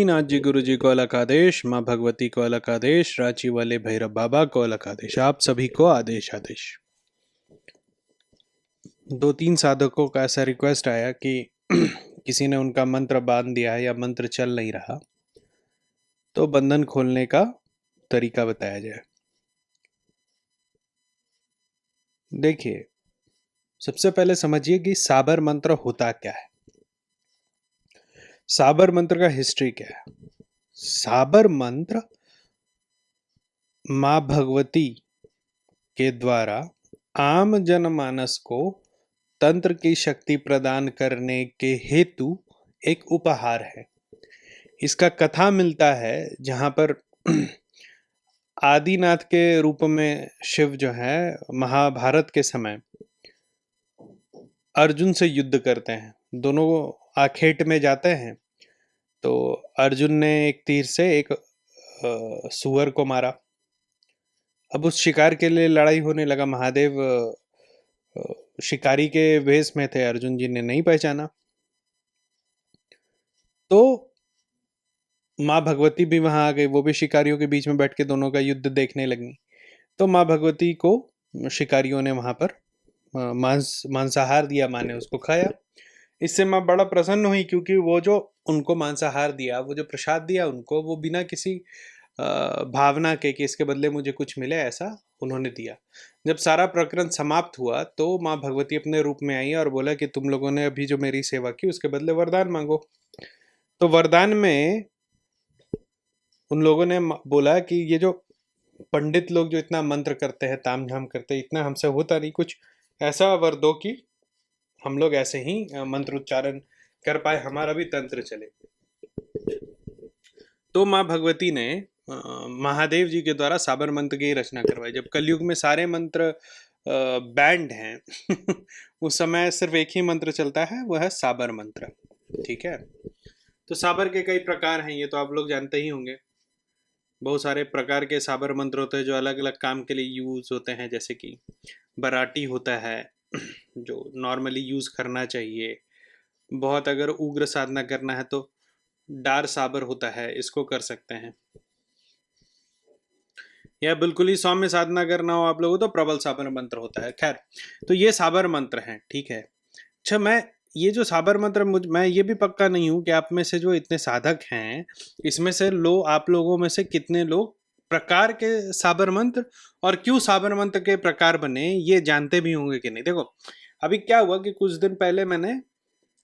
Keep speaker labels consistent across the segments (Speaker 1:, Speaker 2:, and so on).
Speaker 1: आदिनाथ जी गुरु जी को अलग आदेश, माँ भगवती को अलग आदेश, रांची वाले भैरव बाबा को अलग आदेश, आप सभी को आदेश आदेश। 2-3 साधकों का ऐसा रिक्वेस्ट आया कि किसी ने उनका मंत्र बांध दिया है या मंत्र चल नहीं रहा, तो बंधन खोलने का तरीका बताया जाए। देखिए, सबसे पहले समझिए कि साबर मंत्र होता क्या है। साबर मंत्र का हिस्ट्री क्या है। साबर मंत्र माँ भगवती के द्वारा आम जनमानस को तंत्र की शक्ति प्रदान करने के हेतु एक उपहार है। इसका कथा मिलता है जहां पर आदिनाथ के रूप में शिव जो है महाभारत के समय अर्जुन से युद्ध करते हैं। दोनों आखेट में जाते हैं, तो अर्जुन ने एक तीर से एक सुअर को मारा। अब उस शिकार के लिए लड़ाई होने लगा। महादेव शिकारी के वेश में थे, अर्जुन जी ने नहीं पहचाना, तो माँ भगवती भी वहां आ गई। वो भी शिकारियों के बीच में बैठ के दोनों का युद्ध देखने लगी। तो माँ भगवती को शिकारियों ने वहां पर मांसाहार दिया, माँ ने उसको खाया। इससे माँ बड़ा प्रसन्न हुई, क्योंकि वो जो उनको मांसाहार दिया, वो जो प्रसाद दिया उनको, वो बिना किसी भावना के कि इसके बदले मुझे कुछ मिले, ऐसा उन्होंने दिया। जब सारा प्रकरण समाप्त हुआ तो माँ भगवती अपने रूप में आई और बोला कि तुम लोगों ने अभी जो मेरी सेवा की उसके बदले वरदान मांगो। तो वरदान में उन लोगों ने बोला कि ये जो पंडित लोग जो इतना मंत्र करते हैं, ताम झाम करते हैं, इतना हमसे होता नहीं, कुछ ऐसा वर दो कि हम लोग ऐसे ही मंत्र उच्चारण कर पाए, हमारा भी तंत्र चले। तो माँ भगवती ने महादेव जी के द्वारा साबर मंत्र की रचना करवाई। जब कलयुग में सारे मंत्र बैंड हैं उस समय सिर्फ एक ही मंत्र चलता है, वह है साबर मंत्र। ठीक है, तो साबर के कई प्रकार हैं, ये तो आप लोग जानते ही होंगे। बहुत सारे प्रकार के साबर मंत्र होते हैं जो अलग अलग काम के लिए यूज होते हैं। जैसे कि बराटी होता है जो नॉर्मली यूज करना चाहिए। बहुत अगर उग्र साधना करना है तो डार साबर होता है, इसको कर सकते हैं। या बिल्कुल ही सौम्य साधना करना हो आप लोगों तो प्रबल साबर मंत्र होता है। खैर, तो ये साबर मंत्र हैं। ठीक है, अच्छा, मैं ये जो साबर मंत्र, मैं ये भी पक्का नहीं हूं कि आप में से जो इतने साधक हैं, इसमें से आप लोगों में से कितने लोग प्रकार के साबर मंत्र और क्यों साबर मंत्र के प्रकार बने ये जानते भी होंगे कि नहीं। देखो, अभी क्या हुआ कि कुछ दिन पहले मैंने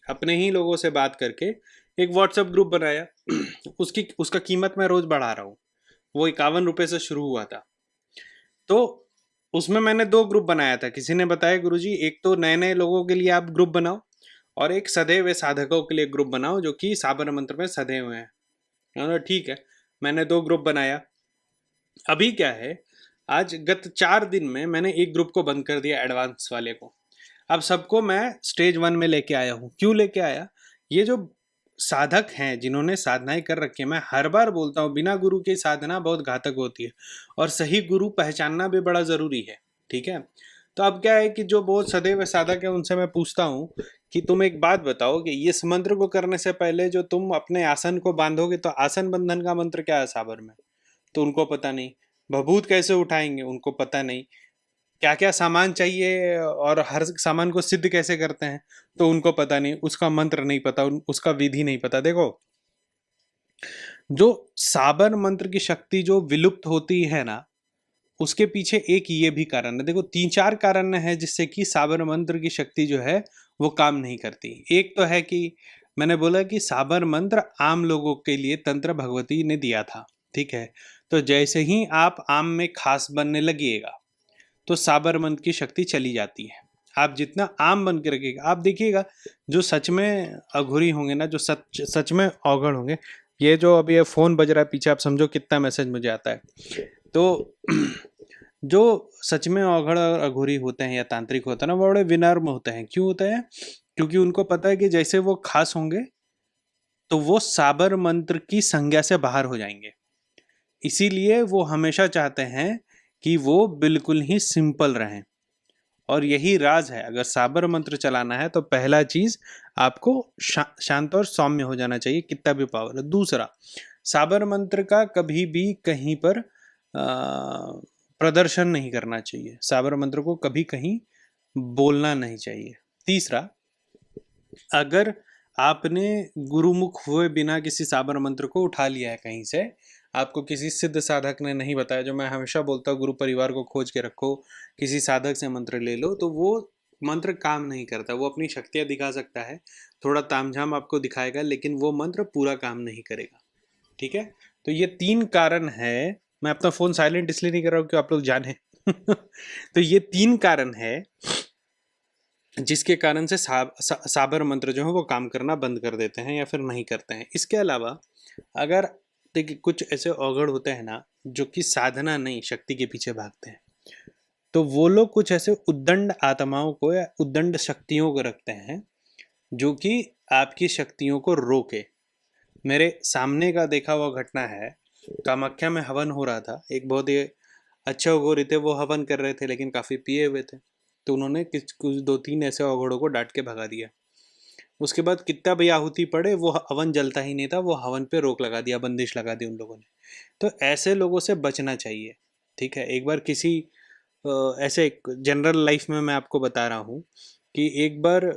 Speaker 1: अपने ही लोगों से बात करके एक व्हाट्सएप ग्रुप बनाया। उसका कीमत मैं रोज बढ़ा रहा हूँ। वो 51 रुपये से शुरू हुआ था। तो उसमें मैंने 2 ग्रुप बनाया था। किसी ने बताया गुरुजी, एक तो नए नए लोगों के लिए आप ग्रुप बनाओ और एक सधे हुए साधकों के लिए ग्रुप बनाओ जो कि साबर मंत्र में सधे हुए हैं। ठीक है, मैंने 2 ग्रुप बनाया। अभी क्या है, आज गत 4 दिन में मैंने एक ग्रुप को बंद कर दिया, एडवांस वाले को। अब सबको मैं स्टेज 1 में लेके आया हूँ। क्यों लेके आया? ये जो साधक हैं जिन्होंने साधनाएं कर रखी है, मैं हर बार बोलता हूँ बिना गुरु की साधना बहुत घातक होती है और सही गुरु पहचानना भी बड़ा जरूरी है। ठीक है, तो अब क्या है कि जो बहुत सदैव साधक है उनसे मैं पूछता हूँ कि तुम एक बात बताओ कि इस मंत्र को करने से पहले जो तुम अपने आसन को बांधोगे तो आसन बंधन का मंत्र क्या है साबर में, तो उनको पता नहीं। भभूत कैसे उठाएंगे, उनको पता नहीं। क्या क्या सामान चाहिए और हर सामान को सिद्ध कैसे करते हैं, तो उनको पता नहीं। उसका मंत्र नहीं पता, उसका विधि नहीं पता। देखो, जो साबर मंत्र की शक्ति जो विलुप्त होती है ना, उसके पीछे एक ये भी कारण है। देखो, 3-4 कारण है जिससे कि साबर मंत्र की शक्ति जो है वो काम नहीं करती। एक तो है कि मैंने बोला कि साबर मंत्र आम लोगों के लिए तंत्र भगवती ने दिया था। ठीक है, तो जैसे ही आप आम में खास बनने लगिएगा तो साबर मंत्र की शक्ति चली जाती है। आप जितना आम बन के रखिएगा, आप देखिएगा जो सच में अघोरी होंगे ना, जो सच में औघड़ होंगे, ये जो अभी ये फोन बज रहा है पीछे, आप समझो कितना मैसेज मुझे आता है। तो जो सच में औघड़ और अघोरी होते हैं या तांत्रिक होते हैं ना, वो बड़े विनम्र होते हैं। क्यों होते हैं? क्योंकि उनको पता है कि जैसे वो खास होंगे तो वो साबर मंत्र की संज्ञा से बाहर हो जाएंगे। इसीलिए वो हमेशा चाहते हैं कि वो बिल्कुल ही सिंपल रहें और यही राज है। अगर साबर मंत्र चलाना है तो पहला चीज आपको शांत और सौम्य हो जाना चाहिए, कितना भी पावर है। दूसरा, साबर मंत्र का कभी भी कहीं पर प्रदर्शन नहीं करना चाहिए, साबर मंत्र को कभी कहीं बोलना नहीं चाहिए। तीसरा, अगर आपने गुरुमुख हुए बिना किसी साबर मंत्र को उठा लिया है कहीं से, आपको किसी सिद्ध साधक ने नहीं बताया, जो मैं हमेशा बोलता हूँ गुरु परिवार को खोज के रखो, किसी साधक से मंत्र ले लो, तो वो मंत्र काम नहीं करता। वो अपनी शक्तियाँ दिखा सकता है, थोड़ा तामझाम आपको दिखाएगा, लेकिन वो मंत्र पूरा काम नहीं करेगा। ठीक है, तो ये 3 कारण है। मैं अपना फ़ोन साइलेंट इसलिए नहीं कर रहा हूँ कि आप लोग जाने तो ये 3 कारण है जिसके कारण से साबर मंत्र जो है वो काम करना बंद कर देते हैं या फिर नहीं करते हैं। इसके अलावा अगर देखिए, कुछ ऐसे औगड़ होते हैं ना जो कि साधना नहीं शक्ति के पीछे भागते हैं, तो वो लोग कुछ ऐसे उद्दंड आत्माओं को या उद्दंड शक्तियों को रखते हैं जो कि आपकी शक्तियों को रोके। मेरे सामने का देखा हुआ घटना है, कामाख्या में हवन हो रहा था, एक बहुत ही अच्छे अघोरी थे, वो हवन कर रहे थे लेकिन काफ़ी पिए हुए थे, तो उन्होंने कुछ 2-3 ऐसे अघोड़ों को डांट के भगा दिया। उसके बाद कितना भी आहुति पड़े वो हवन जलता ही नहीं था, वो हवन पे रोक लगा दिया, बंदिश लगा दी उन लोगों ने। तो ऐसे लोगों से बचना चाहिए। ठीक है, एक बार किसी ऐसे जनरल लाइफ में मैं आपको बता रहा हूँ कि एक बार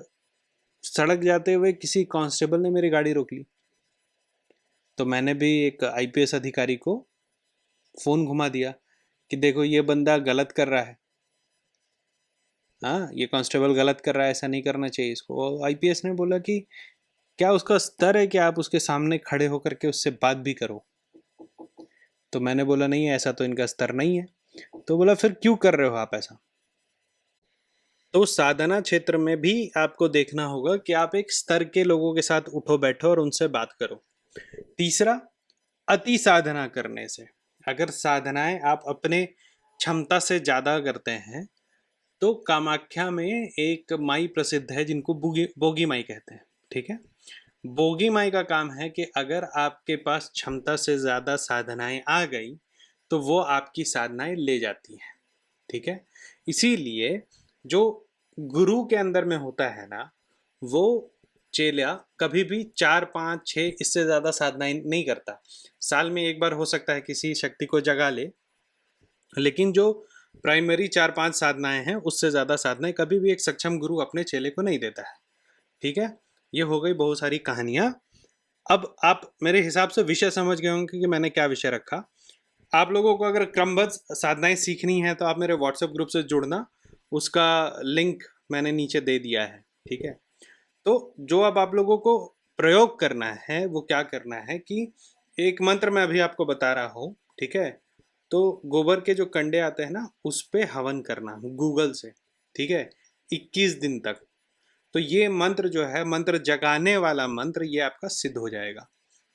Speaker 1: सड़क जाते हुए किसी कांस्टेबल ने मेरी गाड़ी रोक ली, तो मैंने भी एक आईपीएस अधिकारी को फ़ोन घुमा दिया कि देखो ये बंदा गलत कर रहा है, हाँ ये कांस्टेबल गलत कर रहा है, ऐसा नहीं करना चाहिए इसको। आईपीएस ने बोला कि क्या उसका स्तर है कि आप उसके सामने खड़े होकर के उससे बात भी करो? तो मैंने बोला नहीं ऐसा तो इनका स्तर नहीं है। तो बोला फिर क्यों कर रहे हो आप ऐसा? तो साधना क्षेत्र में भी आपको देखना होगा कि आप एक स्तर के लोगों के साथ उठो बैठो और उनसे बात करो। तीसरा, अति साधना करने से, अगर साधनाएं आप अपने क्षमता से ज़्यादा करते हैं, तो कामाख्या में एक माई प्रसिद्ध है जिनको बोगी माई कहते हैं। ठीक है, बोगी माई का काम है कि अगर आपके पास क्षमता से ज़्यादा साधनाएं आ गई तो वो आपकी साधनाएं ले जाती हैं। ठीक है, इसीलिए जो गुरु के अंदर में होता है ना, वो चेला कभी भी 4-5-6 इससे ज़्यादा साधनाएं नहीं करता। साल में एक बार हो सकता है किसी शक्ति को जगा ले, लेकिन जो प्राइमरी 4-5 साधनाएं हैं उससे ज़्यादा साधनाएं कभी भी एक सक्षम गुरु अपने चेले को नहीं देता है। ठीक है, ये हो गई बहुत सारी कहानियाँ। अब आप मेरे हिसाब से विषय समझ गए होंगे कि मैंने क्या विषय रखा। आप लोगों को अगर क्रमबद्ध साधनाएं सीखनी है तो आप मेरे व्हाट्सएप ग्रुप से जुड़ना, उसका लिंक मैंने नीचे दे दिया है। ठीक है, तो जो अब आप लोगों को प्रयोग करना है वो क्या करना है कि एक मंत्र मैं अभी आपको बता रहा हूँ। ठीक है, तो गोबर के जो कंडे आते हैं ना उस पे हवन करना गूगल से। ठीक है, 21 दिन तक। तो ये मंत्र जो है, मंत्र जगाने वाला मंत्र, ये आपका सिद्ध हो जाएगा।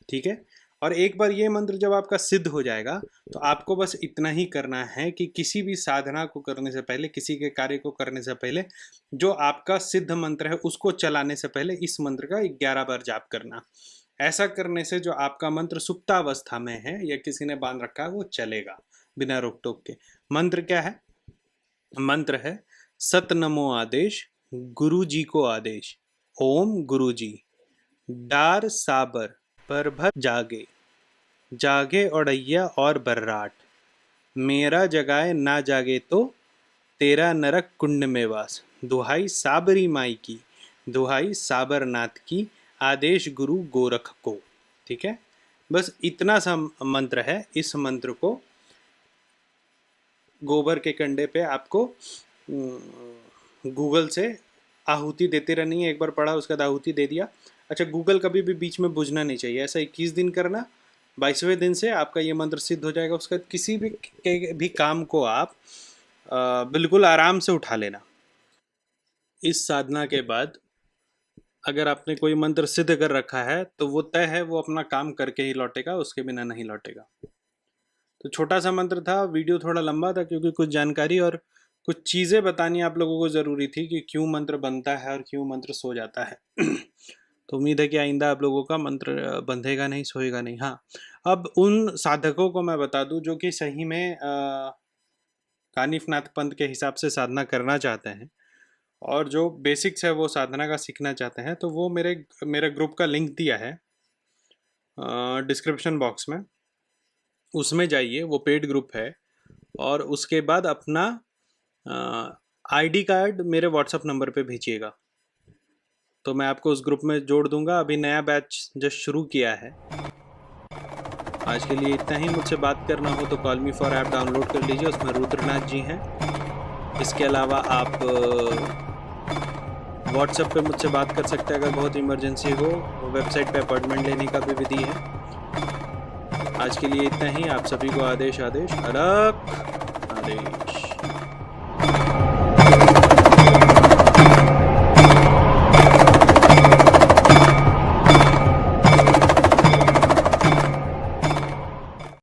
Speaker 1: ठीक है, और एक बार ये मंत्र जब आपका सिद्ध हो जाएगा तो आपको बस इतना ही करना है कि किसी भी साधना को करने से पहले, किसी के कार्य को करने से पहले, जो आपका सिद्ध मंत्र है उसको चलाने से पहले इस मंत्र का 11 बार जाप करना। ऐसा करने से जो आपका मंत्र सुप्तावस्था में है या किसी ने बांध रखा है वो चलेगा बिना रोक टोक के। मंत्र क्या है? मंत्र है सत नमो आदेश, गुरु जी को आदेश, ओम गुरु जी, डार साबर पर भर जागे, जागे ओढ़ैया और बर्राट, मेरा जगाए ना जागे तो तेरा नरक कुंड में वास। दुहाई साबरी माई की, दुहाई साबरनाथ की, आदेश गुरु गोरख को। ठीक है, बस इतना सा मंत्र है। इस मंत्र को गोबर के कंडे पे आपको गूगल से आहुति देते रहनी है। एक बार पढ़ा उसके बाद आहुति दे दिया। अच्छा, गूगल कभी भी बीच में बुझना नहीं चाहिए। ऐसा 21 दिन करना, 22वें दिन से आपका ये मंत्र सिद्ध हो जाएगा। उसके बाद किसी भी काम को आप बिल्कुल आराम से उठा लेना। इस साधना के बाद अगर आपने कोई मंत्र सिद्ध कर रखा है तो वो तय है, वो अपना काम करके ही लौटेगा, उसके बिना नहीं लौटेगा। तो छोटा सा मंत्र था, वीडियो थोड़ा लंबा था क्योंकि कुछ जानकारी और कुछ चीज़ें बतानी आप लोगों को ज़रूरी थी कि क्यों मंत्र बनता है और क्यों मंत्र सो जाता है। तो उम्मीद है कि आइंदा आप लोगों का मंत्र बंधेगा नहीं, सोएगा नहीं। हाँ, अब उन साधकों को मैं बता दूं जो कि सही में कानिफनाथ पंथ के हिसाब से साधना करना चाहते हैं और जो बेसिक्स है वो साधना का सीखना चाहते हैं, तो वो मेरे ग्रुप का लिंक दिया है डिस्क्रिप्शन बॉक्स में, उसमें जाइए, वो पेड ग्रुप है। और उसके बाद अपना आईडी कार्ड मेरे व्हाट्सअप नंबर पे भेजिएगा, तो मैं आपको उस ग्रुप में जोड़ दूंगा। अभी नया बैच जस्ट शुरू किया है। आज के लिए इतना ही। मुझसे बात करना हो तो call me for app download कर लीजिए, उसमें रुद्रनाथ जी हैं। इसके अलावा आप व्हाट्सएप पे मुझसे बात कर सकते हैं अगर बहुत इमरजेंसी हो। वेबसाइट पे अपॉइंटमेंट लेने का भी विधि है। आज के लिए इतना ही। आप सभी को आदेश आदेश, अलग आदेश।